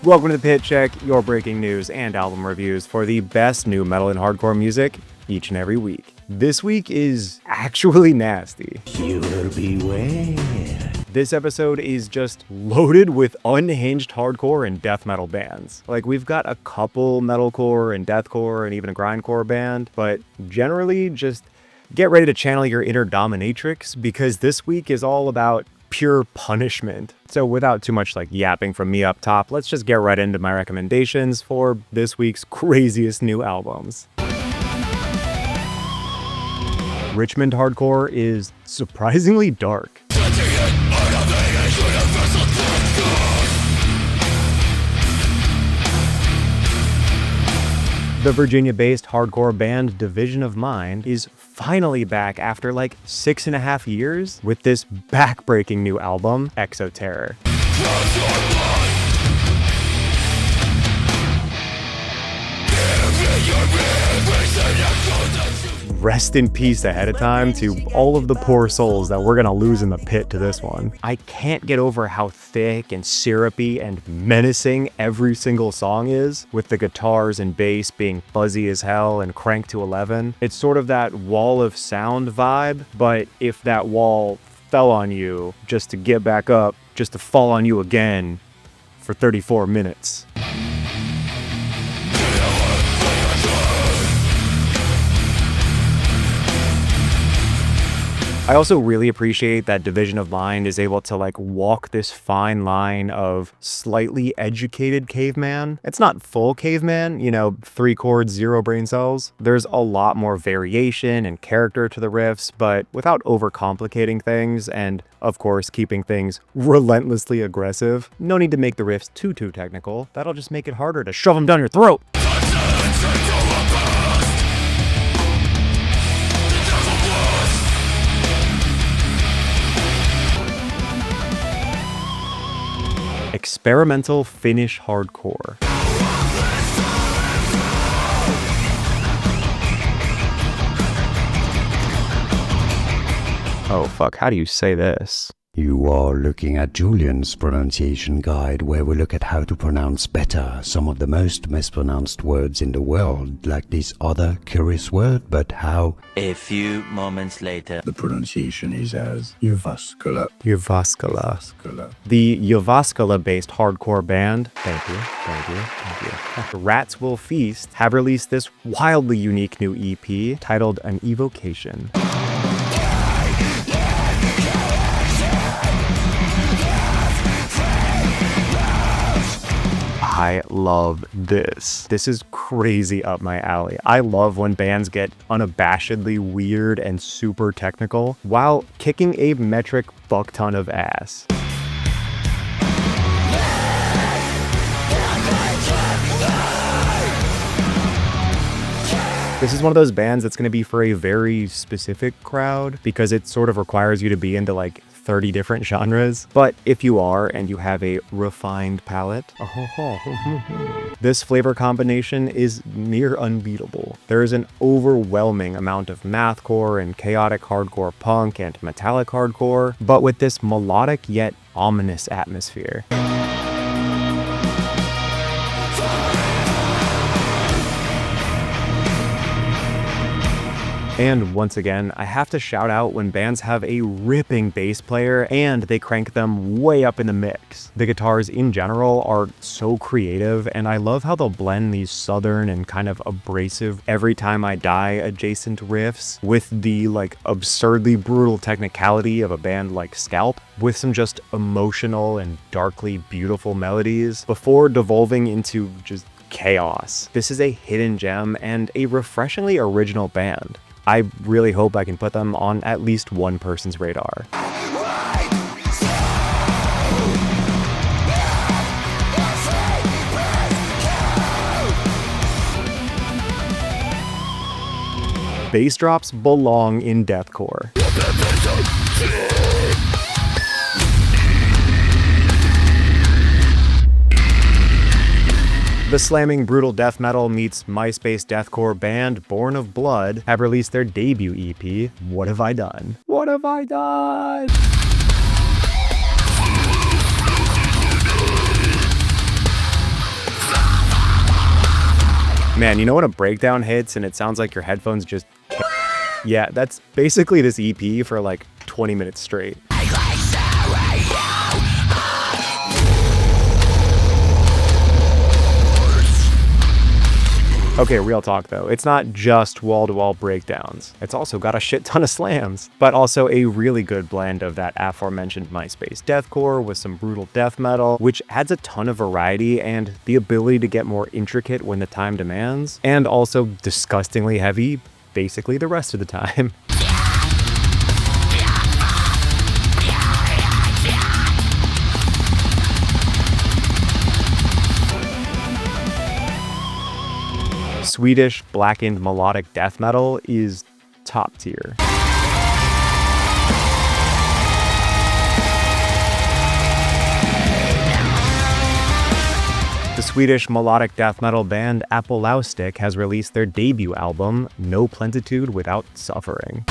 Welcome to the Pit Check, your breaking news and album reviews for the best new metal and hardcore music each and every week. This week is actually nasty. You will beware. This episode is just loaded with unhinged hardcore and death metal bands. Like, we've got a couple metalcore and deathcore and even a grindcore band, but generally just get ready to channel your inner dominatrix because this week is all about pure punishment. So without too much yapping from me up top, let's just get right into my recommendations for this week's craziest new albums. Richmond hardcore is surprisingly dark. The Virginia-based hardcore band Division of Mind is finally back after 6.5 years with this back-breaking new album, Exoterror. Rest in peace ahead of time to all of the poor souls that we're gonna lose in the pit to this one. I can't get over how thick and syrupy and menacing every single song is, with the guitars and bass being fuzzy as hell and cranked to 11. It's sort of that wall of sound vibe, but if that wall fell on you just to get back up, just to fall on you again for 34 minutes. I also really appreciate that Division of Mind is able to walk this fine line of slightly educated caveman. It's not full caveman, 3 chords, 0 brain cells. There's a lot more variation and character to the riffs, but without overcomplicating things and, of course, keeping things relentlessly aggressive. No need to make the riffs too technical. That'll just make it harder to shove them down your throat. Experimental Finnish hardcore. Oh fuck, how do you say this? You are looking at Julian's pronunciation guide, where we look at how to pronounce better some of the most mispronounced words in the world, like this other curious word, but how... A few moments later. The pronunciation is as Jyväskylä. Jyväskylä. The Jyväskylä-based hardcore band, thank you. Rats Will Feast have released this wildly unique new EP titled An Evocation. I love this. This is crazy up my alley. I love when bands get unabashedly weird and super technical while kicking a metric fuck ton of ass. This is one of those bands that's going to be for a very specific crowd because it sort of requires you to be into 30 different genres. But if you are and you have a refined palate, this flavor combination is near unbeatable. There is an overwhelming amount of mathcore and chaotic hardcore punk and metallic hardcore, but with this melodic yet ominous atmosphere. And once again, I have to shout out when bands have a ripping bass player and they crank them way up in the mix. The guitars in general are so creative, and I love how they'll blend these southern and kind of abrasive Every Time I Die adjacent riffs with the absurdly brutal technicality of a band like Scalp, with some just emotional and darkly beautiful melodies before devolving into just chaos. This is a hidden gem and a refreshingly original band. I really hope I can put them on at least one person's radar. Bass drops belong in deathcore. The slamming brutal death metal meets Myspace deathcore band Born of Blood have released their debut EP, What Have I Done? What Have I Done? Man, you know when a breakdown hits and it sounds like your headphones just yeah, that's basically this EP for like 20 minutes straight. Okay, real talk though, it's not just wall-to-wall breakdowns. It's also got a shit ton of slams, but also a really good blend of that aforementioned Myspace deathcore with some brutal death metal, which adds a ton of variety and the ability to get more intricate when the time demands, and also disgustingly heavy basically the rest of the time. Swedish Blackened melodic death metal is top tier. The Swedish melodic death metal band Apolaustic has released their debut album, No Plenitude Without Suffering.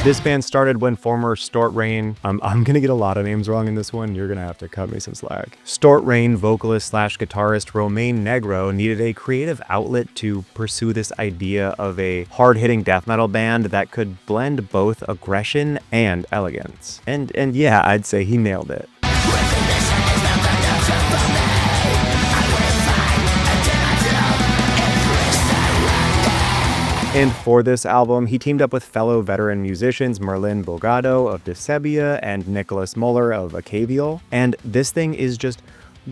This band started when former Stortrain, I'm gonna get a lot of names wrong in this one, you're gonna have to cut me some slack. Stortrain vocalist slash guitarist Romain Negro needed a creative outlet to pursue this idea of a hard-hitting death metal band that could blend both aggression and elegance. And yeah, I'd say he nailed it. And for this album, he teamed up with fellow veteran musicians Merlin Bogado of Desebia and Nicholas Muller of Acavial, and this thing is just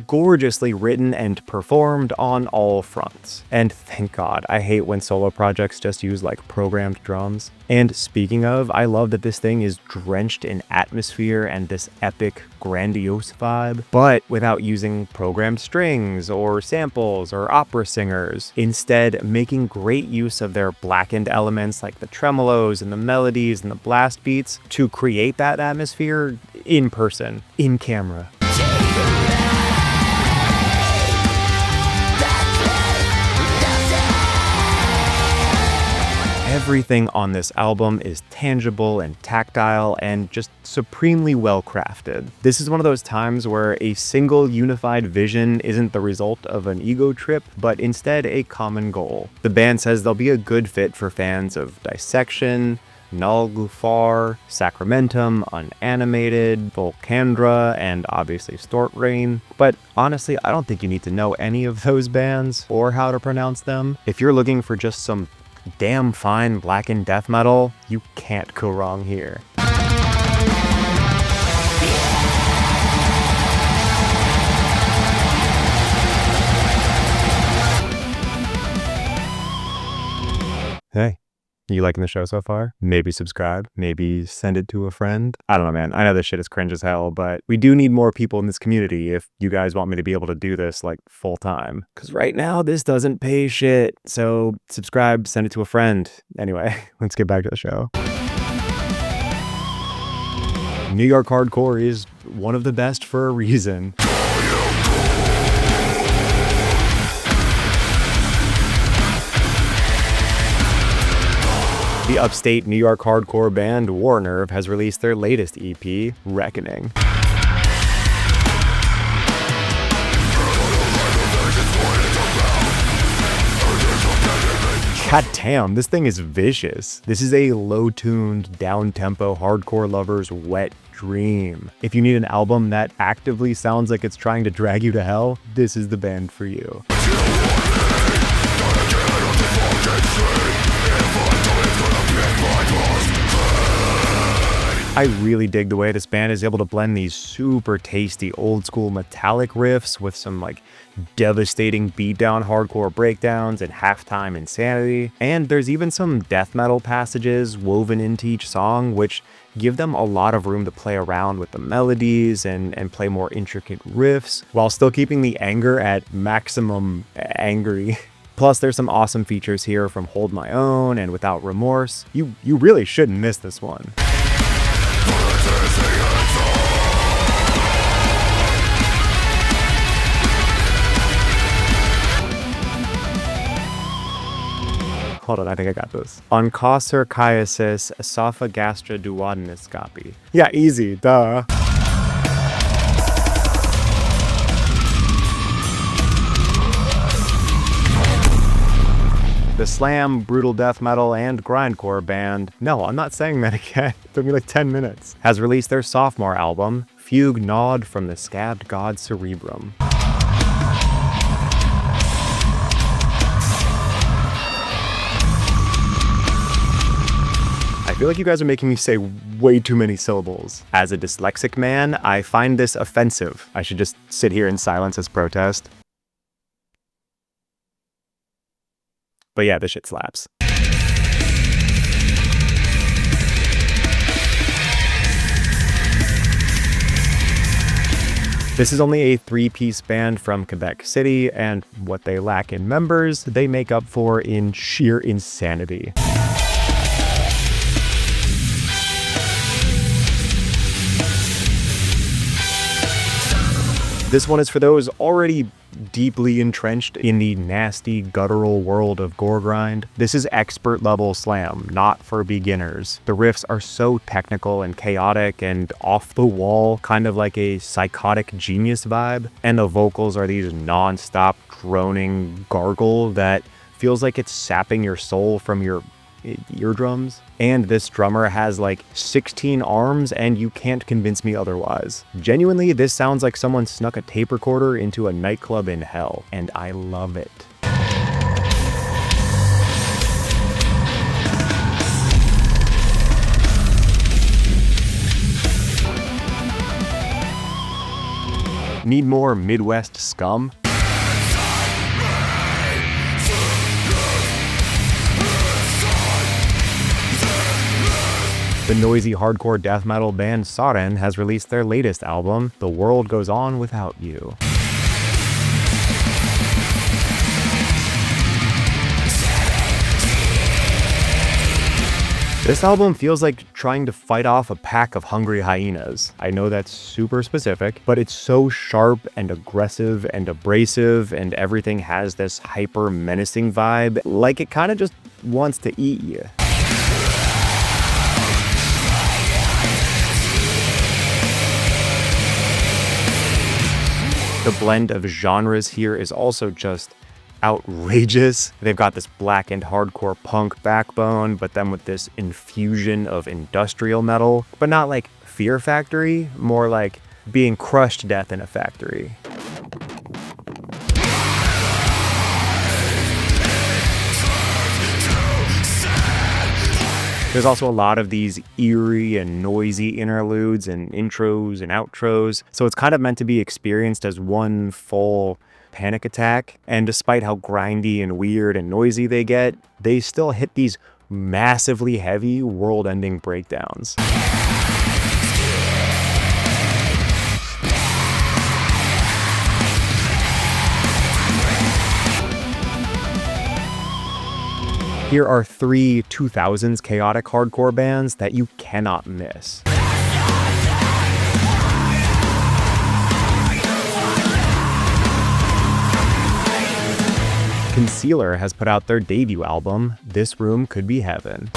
gorgeously written and performed on all fronts. And thank God, I hate when solo projects just use like programmed drums. And speaking of, I love that this thing is drenched in atmosphere and this epic, grandiose vibe, but without using programmed strings or samples or opera singers. Instead, making great use of their blackened elements like the tremolos and the melodies and the blast beats to create that atmosphere in person, in camera. Everything on this album is tangible and tactile and just supremely well crafted. This is one of those times where a single unified vision isn't the result of an ego trip, but instead a common goal. The band says they'll be a good fit for fans of Dissection, Null Gufar, Sacramentum, Unanimated, Volcandra, and obviously Stortrain. But honestly, I don't think you need to know any of those bands or how to pronounce them. If you're looking for just some damn fine blackened death metal, you can't go wrong here. Hey, you liking the show so far? Maybe subscribe, maybe send it to a friend. I don't know, man. I know this shit is cringe as hell, but we do need more people in this community if you guys want me to be able to do this like full time. Because right now, this doesn't pay shit. So subscribe, send it to a friend. Anyway, let's get back to the show. New York hardcore is one of the best for a reason. The upstate New York hardcore band War Nerve has released their latest EP, Reckoning. God damn, this thing is vicious. This is a low-tuned, down-tempo hardcore lover's wet dream. If you need an album that actively sounds like it's trying to drag you to hell, this is the band for you. I really dig the way this band is able to blend these super tasty old school metallic riffs with some like devastating beatdown hardcore breakdowns and halftime insanity. And there's even some death metal passages woven into each song, which give them a lot of room to play around with the melodies and play more intricate riffs while still keeping the anger at maximum angry. Plus, there's some awesome features here from Hold My Own and Without Remorse. You really shouldn't miss this one. Hold on, I think I got this. Onchocerciasis, Esophagogastroduodenoscopy. Yeah, easy, duh. The slam, brutal death metal, and grindcore band, no, I'm not saying that again, it took me like 10 minutes, has released their sophomore album, Fugue, Gnawed from the Scabbed god Cerebrum. I feel like you guys are making me say way too many syllables. As a dyslexic man, I find this offensive. I should just sit here in silence as protest. But yeah, this shit slaps. This is only a 3-piece band from Quebec City, and what they lack in members, they make up for in sheer insanity. This one is for those already deeply entrenched in the nasty, guttural world of gore grind. This is expert level slam, not for beginners. The riffs are so technical and chaotic and off the wall, kind of like a psychotic genius vibe. And the vocals are these non-stop droning gargle that feels like it's sapping your soul from your eardrums. And this drummer has like 16 arms, and you can't convince me otherwise. Genuinely, this sounds like someone snuck a tape recorder into a nightclub in hell, and I love it. Need more Midwest scum? The noisy hardcore death metal band Sarin has released their latest album, The World Goes On Without You. This album feels like trying to fight off a pack of hungry hyenas. I know that's super specific, but it's so sharp and aggressive and abrasive, and everything has this hyper menacing vibe, like it kind of just wants to eat you. The blend of genres here is also just outrageous. They've got this blackened hardcore punk backbone, but then with this infusion of industrial metal, but not like Fear Factory, more like being crushed to death in a factory. There's also a lot of these eerie and noisy interludes and intros and outros, so it's kind of meant to be experienced as one full panic attack. And despite how grindy and weird and noisy they get, they still hit these massively heavy, world-ending breakdowns. Here are 3 2000s chaotic hardcore bands that you cannot miss. Concealer has put out their debut album, This Room Could Be Heaven.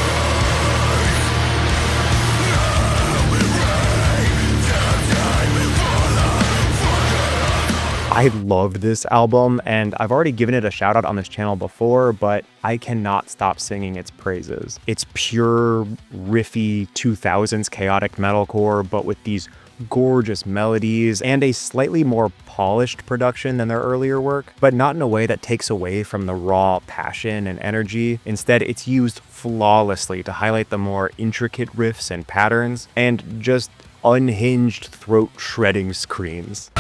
I loved this album, and I've already given it a shout out on this channel before, but I cannot stop singing its praises. It's pure, riffy 2000s chaotic metalcore, but with these gorgeous melodies and a slightly more polished production than their earlier work, but not in a way that takes away from the raw passion and energy. Instead, it's used flawlessly to highlight the more intricate riffs and patterns, and just unhinged throat-shredding screams.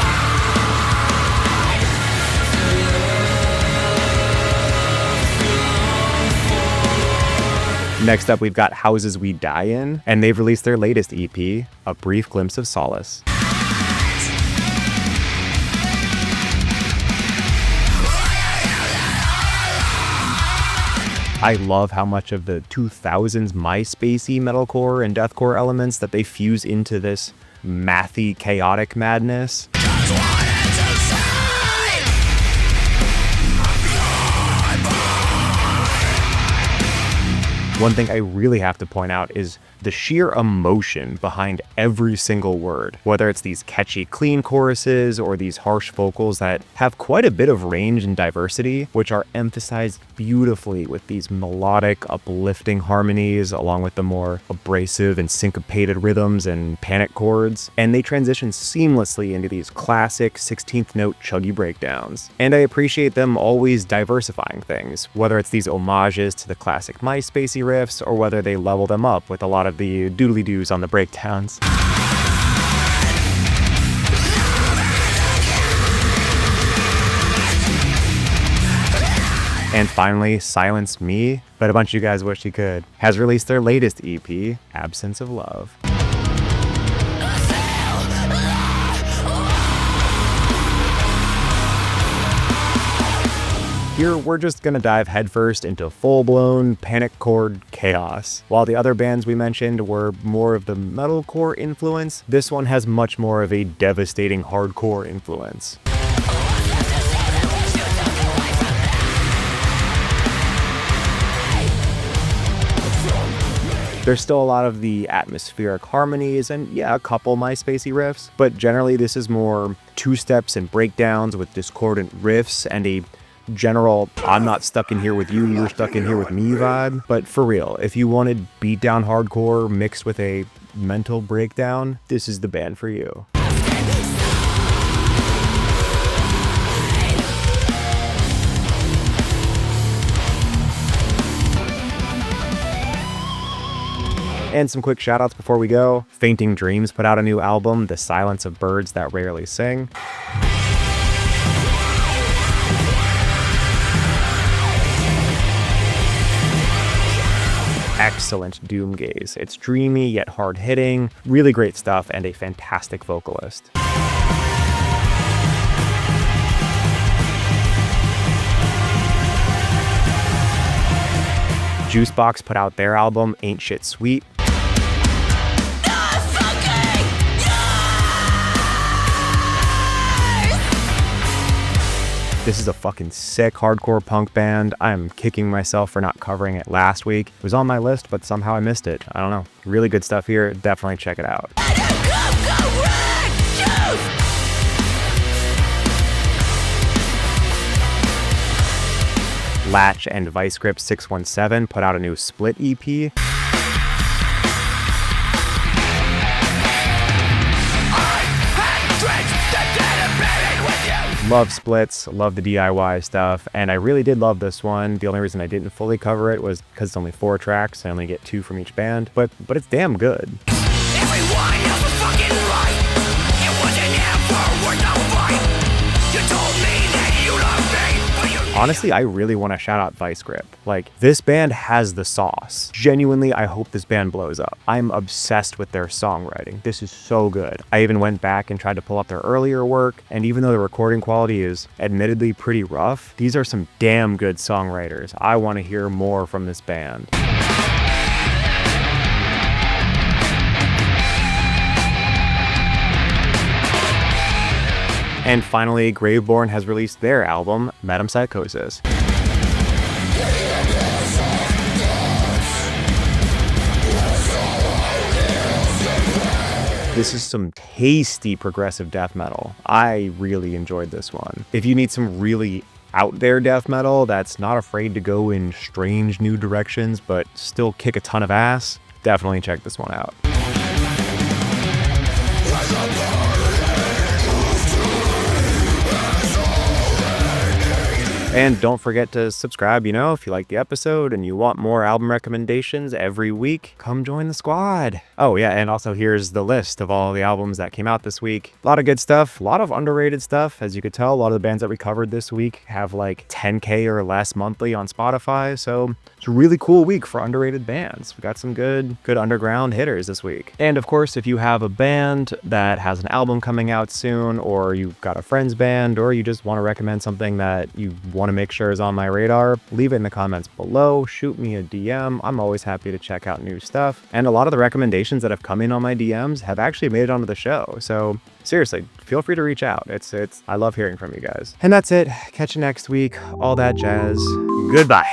Next up, we've got Houses We Die In, and they've released their latest EP, A Brief Glimpse of Solace. I love how much of the 2000s Myspace-y metalcore and deathcore elements that they fuse into this mathy, chaotic madness. One thing I really have to point out is the sheer emotion behind every single word, whether it's these catchy clean choruses or these harsh vocals that have quite a bit of range and diversity, which are emphasized beautifully with these melodic, uplifting harmonies along with the more abrasive and syncopated rhythms and panic chords, and they transition seamlessly into these classic 16th note chuggy breakdowns. And I appreciate them always diversifying things, whether it's these homages to the classic Myspacey riffs or whether they level them up with a lot of the doodly-doos on the breakdowns. And finally, Silence Me, but a bunch of you guys wish you could, has released their latest EP, Absence of Love. Here, we're just gonna dive headfirst into full-blown panic chord chaos. While the other bands we mentioned were more of the metalcore influence, this one has much more of a devastating hardcore influence. There's still a lot of the atmospheric harmonies and yeah, a couple Myspacey riffs, but generally this is more two-steps and breakdowns with discordant riffs and a general I'm not stuck in here with you, you're stuck in here with me vibe. But for real, if you wanted beatdown hardcore mixed with a mental breakdown, this is the band for you. And some quick shoutouts before we go. Fainting Dreams put out a new album, The Silence of Birds That Rarely Sing. Excellent Doomgaze. It's dreamy yet hard-hitting, really great stuff, and a fantastic vocalist. JUICEBOX put out their album, Ain't Shit Sweet. This is a fucking sick hardcore punk band. I am kicking myself for not covering it last week. It was on my list, but somehow I missed it. I don't know. Really good stuff here. Definitely check it out. LATCH and Vicegrip 617 put out a new split EP. Love splits, love the DIY stuff, and I really did love this one. The only reason I didn't fully cover it was because it's only 4 tracks. I only get 2 from each band, but it's damn good. Everyone else was fucking right. It wasn't ever worth the fight. You told me that you loved me, but you Honestly, I really want to shout out Vicegrip. Like, this band has the sauce. Genuinely, I hope this band blows up. I'm obsessed with their songwriting. This is so good. I even went back and tried to pull up their earlier work, and even though the recording quality is admittedly pretty rough, these are some damn good songwriters. I want to hear more from this band. And finally, Graveborn has released their album, Metempsychosis. This is some tasty progressive death metal. I really enjoyed this one. If you need some really out there death metal that's not afraid to go in strange new directions but still kick a ton of ass, definitely check this one out. And don't forget to subscribe, if you like the episode and you want more album recommendations every week, come join the squad. Oh yeah, and also here's the list of all the albums that came out this week. A lot of good stuff, a lot of underrated stuff. As you could tell, a lot of the bands that we covered this week have like 10K or less monthly on Spotify, so it's a really cool week for underrated bands. We got some good underground hitters this week. And of course, if you have a band that has an album coming out soon, or you've got a friend's band, or you just want to recommend something that you want to make sure is on my radar, leave it in the comments below, shoot me a DM. I'm always happy to check out new stuff. And a lot of the recommendations that have come in on my DMs have actually made it onto the show. So seriously, feel free to reach out. I love hearing from you guys. And that's it. Catch you next week. All that jazz. Goodbye.